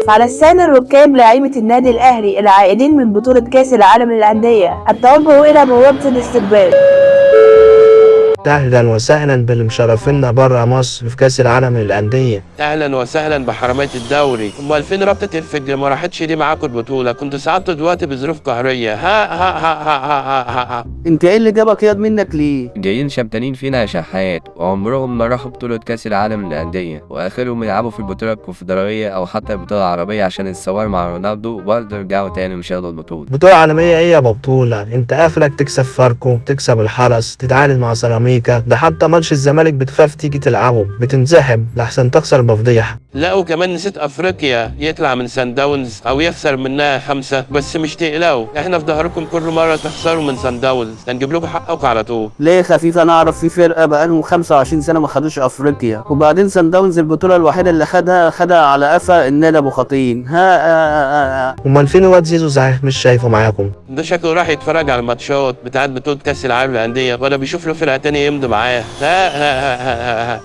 على لسان الركاب لاعيبة النادي الأهلي العائدين من بطولة كأس العالم للأندية التوجه إلى بوابة الاستقبال. أهلا وسهلا بالمشرفين برا مصر في كأس العالم للأندية. اهلا وسهلا بحرامية الدوري. امال فين رابطة الفجر؟ ما راحتش ليه معاكم البطولة؟ كنت صعدت دلوقتي بظروف قهرية. ها ها ها ها ها ها ها. انت ايه اللي جابك ياض منك ليه؟ جايين شمتانين فينا يا شحات، وعمرهم ما راحوا بطولة كأس العالم للأندية، وآخرهم يلعبوا في البطولة الكونفدرالية أو حتى البطولة العربية عشان الصور مع رونالدو، وبرضه يرجعوا تاني مش ياخدوا البطولة. بطولة عالمية إيه يا بطولة؟ أنت قافلك تكسب فاركو، تكسب الحرس، تتعادل مع سيراميكا، ده حتى ماتش الزمالك بتخاف تيجي تلعبه، بتنزحم لحسن تخسر بفضيحة. لا وكمان نسيت افريقيا، يطلع من سان داونز او يخسر منها 5، بس مش تقلقوا، احنا في ظهركم كل مرة تخسروا من سان داونز هنجيب لكم حقكم على طول. ليه خفيف؟ انا اعرف في فرقه بقالهم 25 سنه ما خدوش افريقيا، وبعدين سان داونز البطوله الوحيده اللي خدها على قفا النادي ابو خطين. ها أمال فين الواد زيزو صحيح مش شايفه معاكم؟ ده شكله راح يتفرج على الماتشات بتاعت بطولة كأس العالم للأندية، ولا بيشوف له فرقة تانية يمضي معاه. ها ها ها ها ها.